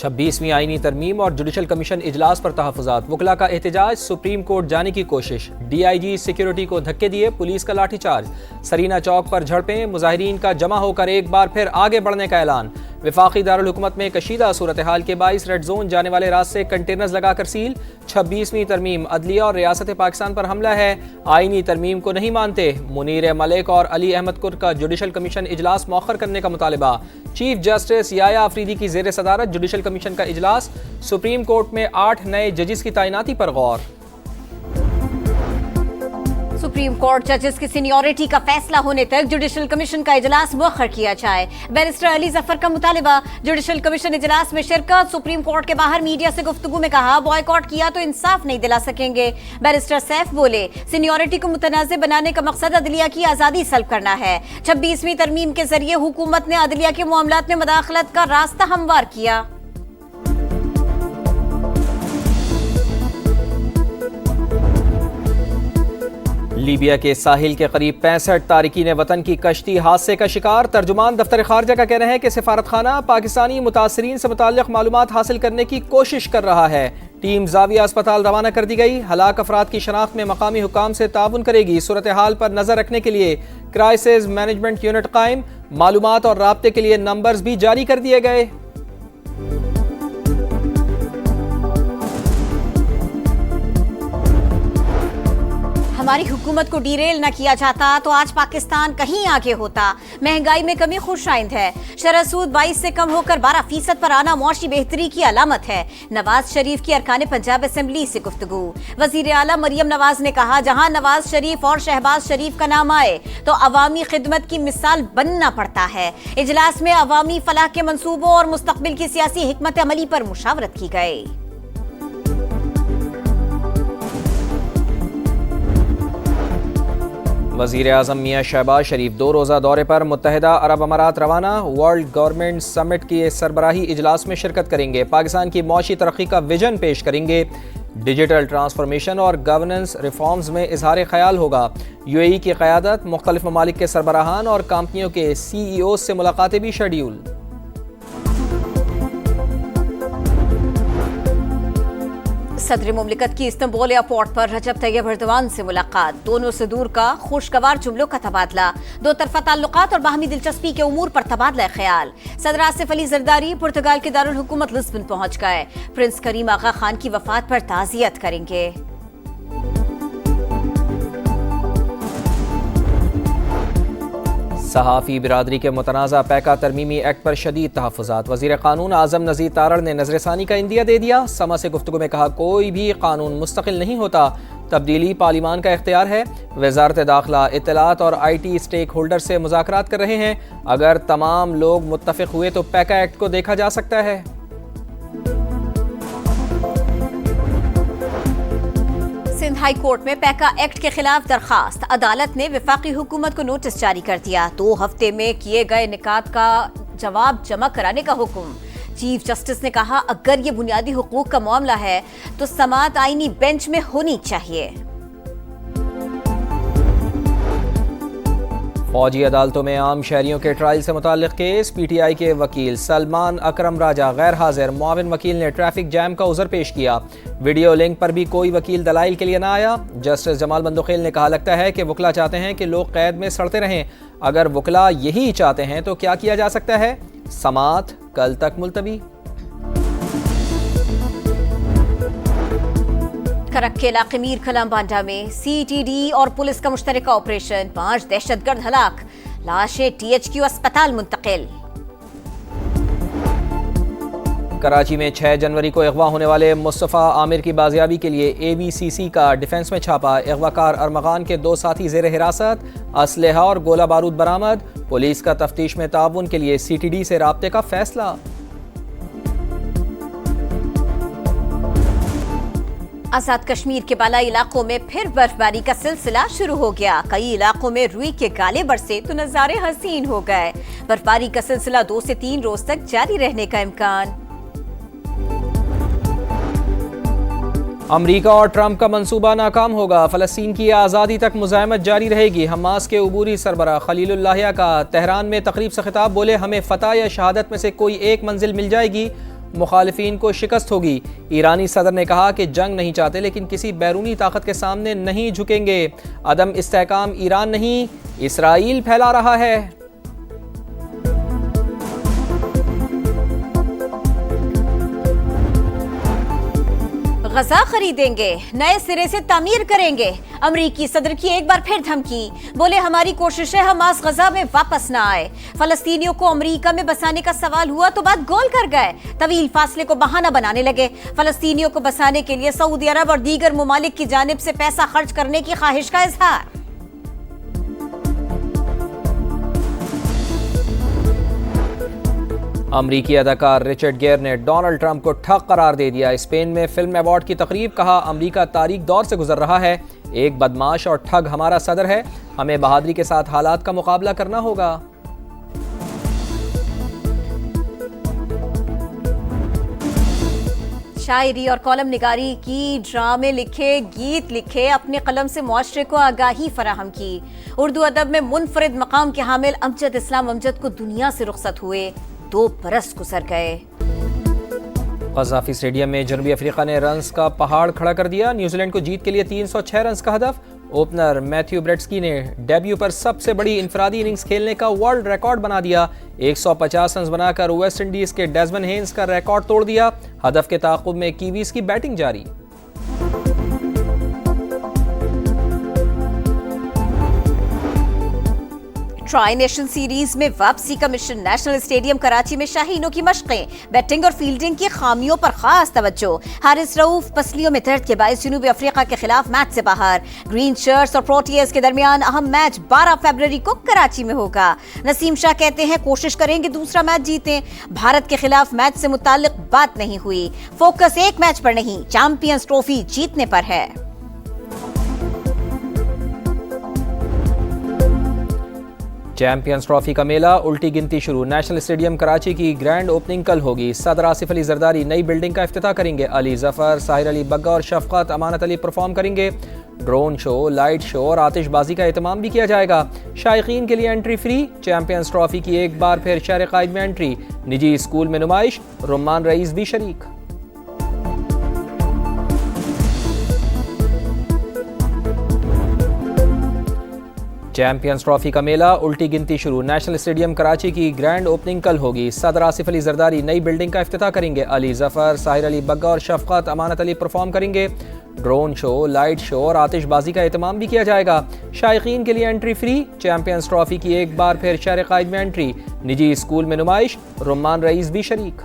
26वीं आईनी तरमीम और जुडिशल कमीशन इजलास पर तहफ़्फ़ुज़ात। वकला का एहतजाज, सुप्रीम कोर्ट जाने की कोशिश। DIG सिक्योरिटी को धक्के दिए, पुलिस का लाठीचार्ज। सरीना चौक पर झड़पें, मुजाहिरीन का जमा होकर एक बार फिर आगे बढ़ने का ऐलान। वफाकी दारुल हुकूमत में कशीदा सूरत हाल के बाइस रेड जोन जाने वाले रास्ते कंटेनर्स लगाकर सील। 26वीं तरमीम, अदलिया और रियासत पाकिस्तान पर हमला है, आईनी तरमीम को नहीं मानते। मुनीर मलिक और अली अहमद कुर का जुडिशल कमीशन इजलास मौखर करने का मुतालिबा। चीफ जस्टिस याया अफरीदी की जेर सदारत जुडिशल कमीशन का इजलास। सुप्रीम कोर्ट में 8 नए जजेस की तैनाती पर गौर। सुप्रीम कोर्ट जजेस की सीनियरिटी का फैसला होने तक जुडिशल कमीशन का इजलास मुअख्खर किया जाए। बैरिस्टर अली जफर का मुतालिबा, जुडिशल कमीशन इजलास में शिरकत। सुप्रीम कोर्ट के बाहर मीडिया से गुफ्तगू में कहा, बॉयकॉट किया तो इंसाफ नहीं दिला सकेंगे। बैरिस्टर सैफ बोले, सीनियरिटी को मुतनाज़ बनाने का मकसद अदलिया की आजादी सल्ब करना है। 26वीं तरमीम के जरिए हुकूमत ने अदलिया के मामलात में मदाखलत का रास्ता हमवार किया। लीबिया के साहिल के करीब 65 तारिकीन वतन की कश्ती हादसे का शिकार। तर्जुमान दफ्तर खारजा का कहना है कि सिफारत खाना पाकिस्तानी मुतासरीन से मुताल्लिक़ मालूमात हासिल करने की कोशिश कर रहा है। टीम जाविया अस्पताल रवाना कर दी गई। हलाक अफराद की शनाख्त में मकामी हुकाम से ताउन करेगी। सूरत हाल पर नजर रखने के लिए क्राइसिस मैनेजमेंट यूनिट कायम। मालूमात और राब्ते के लिए नंबर्स भी जारी कर दिए गए। हमारी हुकूमत को डीरेल न किया जाता तो आज पाकिस्तान कहीं आगे होता। महंगाई में कमी खुशाइंद है। शरह सूद 22 से कम होकर 12% पर आना मुआशी बेहतरी की अलामत है। नवाज शरीफ की अरकान पंजाब असेंबली से गुफ्तगू। वजीर आला मरियम नवाज ने कहा, जहां नवाज शरीफ और शहबाज शरीफ का नाम आए तो अवामी खिदमत की मिसाल बनना पड़ता है। इजलास में अवामी फलाह के मंसूबों और मुस्तकबिल की सियासी हिकमत अमली पर मुशावरत की गई। वज़ीर आज़म मियां शहबाज शरीफ 2 रोज़ा दौरे पर मुत्तहिदा अरब अमारात रवाना। वर्ल्ड गवर्नमेंट समिट के सरबराही इजलास में शिरकत करेंगे। पाकिस्तान की मौशी तरक्की का विजन पेश करेंगे। डिजिटल ट्रांसफॉर्मेशन और गवर्नेंस रिफॉर्म्स में इजहार ख्याल होगा। UAE की क़यादत, मुख्तलिफ ममालिक के सरबराहान और कंपनियों के CEO से मुलाकातें भी शेड्यूल। सदर मुमलिकत की इस्तांबुल एयरपोर्ट पर रजब तैयब एर्दोगान से मुलाकात। दोनों से दूर का खुशगवार जुमलों का तबादला। दो तरफा ताल्लुकात और बाहमी दिलचस्पी के उमूर पर तबादला ख्याल। सदर आसिफ अली जरदारी पुर्तगाल के दारुल हुकूमत लिस्बन पहुंच गए। प्रिंस करीम आगा खान की वफात पर ताज़ियत करेंगे। सहाफ़ी बिरादरी के मुतनाज़ा पैका तरमीमी एक्ट पर शदीद तहफ़्फ़ुज़ात। वज़ीर क़ानून आज़म नज़ीर तारड़ ने नज़रसानी का इंदिया दे दिया। समा से गुफ्तगू में कहा, कोई भी कानून मुस्तकिल नहीं होता, तब्दीली पार्लिमान का इख्तियार है। वज़ारत दाखिला इत्तलात और IT स्टेक होल्डर से मुज़ाकरात कर रहे हैं। अगर तमाम लोग मुत्तफ़िक़ हुए तो पैका एक्ट को देखा जा सकता है। सिंध हाई कोर्ट में पैका एक्ट के खिलाफ दरखास्त। अदालत ने वफाकी हुकूमत को नोटिस जारी कर दिया। 2 हफ्ते में किए गए निकात का जवाब जमा कराने का हुक्म। चीफ जस्टिस ने कहा, अगर ये बुनियादी हुकूक का मामला है तो समाअत आईनी बेंच में होनी चाहिए। फौजी अदालतों में आम शहरियों के ट्रायल से मुताल्लिक़ केस। PTI के वकील सलमान अकरम राजा गैर हाजिर। मुआविन वकील ने ट्रैफिक जैम का उज़र पेश किया। वीडियो लिंक पर भी कोई वकील दलाइल के लिए ना आया। जस्टिस जमाल बंदुखेल ने कहा, लगता है कि वकला चाहते हैं कि लोग कैद में सड़ते रहें। अगर वकला यही चाहते हैं तो क्या किया जा सकता है? समाअत कल तक मुलतवी। करक के इलाके मीर कलाम बांडा में CTD और पुलिस का मुश्तरका ऑपरेशन। 5 दहशतगर्द हलाक। लाशें THQ अस्पताल मुंतकिल। कराची में 6 जनवरी को अगवा होने वाले मुस्तफ़ा आमिर की बाजियाबी के लिए ABCC का डिफेंस में छापा। अगवाकार अरमगान के 2 साथी जेर हिरासत। असलहा और गोला बारूद बरामद। पुलिस का तफ्तीश में ताउन के लिए CTD से राब्ते का फैसला। आजाद कश्मीर के बालाई इलाकों में फिर बर्फबारी का सिलसिला शुरू हो गया। कई इलाकों में रुई के गाले बरसे तो नजारे हसीन हो गए। बर्फबारी का सिलसिला 2 से 3 रोज तक जारी रहने का इम्कान। अमरीका और ट्रंप का मंसूबा नाकाम होगा। फलस्तीन की आज़ादी तक मुज़ाहमत जारी रहेगी। हमास के उबूरी सरबरा खलीलुल्लाह का तेहरान में तकरीब से खिताब, बोले, हमें फतह या शहादत में से कोई एक मंजिल मिल जाएगी। मुखालिफिन को शिकस्त होगी। ईरानी सदर ने कहा कि जंग नहीं चाहते लेकिन किसी बैरूनी ताकत के सामने नहीं झुकेंगे। अदम इस्तेहकाम ईरान नहीं, इसराइल फैला रहा है। गजा खरीदेंगे, नए सिरे से तामीर करेंगे। अमरीकी सदर की एक बार फिर धमकी, बोले हमारी कोशिश है हमास गजा में वापस ना आए। फलस्तीनियों को अमरीका में बसाने का सवाल हुआ तो बात गोल कर गए, तवील फासले को बहाना बनाने लगे। फलस्तीनियों को बसाने के लिए सऊदी अरब और दीगर मुमालिक की जानिब से पैसा खर्च करने की ख्वाहिश का इजहार। अमरीकी अदाकार रिचर्ड गियर ने डोनाल्ड ट्रंप को ठग करार दे दिया। स्पेन में फिल्म अवार्ड की तकरीब, कहा अमरीका तारीख दौर से गुजर रहा है, एक बदमाश और ठग हमारा सदर है, हमें बहादुरी के साथ हालात का मुकाबला करना होगा। शायरी और कॉलम निगारी की, ड्रामे लिखे, गीत लिखे, अपने कलम से मुआशरे को आगाही फराहम की। उर्दू अदब में मुनफरिद मकाम के हामिल अमजद इस्लाम अमजद को दुनिया से रुखसत हुए, 2 बरस गुजर गए। कज़ाफी स्टेडियम में जनूबी अफ्रीका ने रन्स का पहाड़ खड़ा कर दिया। न्यूजीलैंड को जीत के लिए 306 रन्स का हदफ। ओपनर मैथ्यू ब्रेट्सकी ने डेब्यू पर सबसे बड़ी इनफरादी इनिंग्स खेलने का वर्ल्ड रिकॉर्ड बना दिया। 150 रन बनाकर वेस्ट इंडीज के डेज़मन हेन्स का रिकॉर्ड तोड़ दिया। हदफ के ताक़ुब में कीवीज की बैटिंग जारी। ट्राई नेशन सीरीज में वापसी का मिशन, नेशनल स्टेडियम कराची में शाहीनों की मशकें, बैटिंग और फील्डिंग की खामियों पर खास तवज्जो। हारिस रऊफ पसलियों में दर्द के बायस जनूबी अफ्रीका के खिलाफ मैच से बाहर। ग्रीन शर्ट्स और प्रोटियर्स के दरमियान अहम मैच 12 फरवरी को कराची में होगा। नसीम शाह कहते हैं कोशिश करेंगे दूसरा मैच जीतें। भारत के खिलाफ मैच से मुताल्लिक बात नहीं हुई, फोकस एक मैच पर नहीं, चैंपियंस ट्रॉफी जीतने पर है। चैंपियंस ट्रॉफी का मेला, उल्टी गिनती शुरू। नेशनल स्टेडियम कराची की ग्रैंड ओपनिंग कल होगी। सदर आसिफ अली जरदारी नई बिल्डिंग का इफ्तिताह करेंगे। अली जफर, साहिर अली बग्गा और शफकत अमानत अली परफॉर्म करेंगे। ड्रोन शो, लाइट शो और आतिशबाजी का एहतमाम भी किया जाएगा। शायकीन के लिए एंट्री फ्री। चैंपियंस ट्रॉफी की एक बार फिर शहर कायद में एंट्री। निजी स्कूल में नुमाइश, रुम्मान रईस भी शरीक। चैंपियंस ट्रॉफी का मेला, उल्टी गिनती शुरू। नेशनल स्टेडियम कराची की ग्रैंड ओपनिंग कल होगी। सदर आसिफ अली जरदारी नई बिल्डिंग का इफ्तिताह करेंगे। अली जफर, साहिर अली बग्गा और शफकत अमानत अली परफॉर्म करेंगे। ड्रोन शो, लाइट शो और आतिशबाजी का एहतमाम भी किया जाएगा। शायकीन के लिए एंट्री फ्री। चैंपियंस ट्रॉफी की एक बार फिर शहर कायद में एंट्री। निजी स्कूल में नुमाइश, रुम्मान रईस भी शरीक।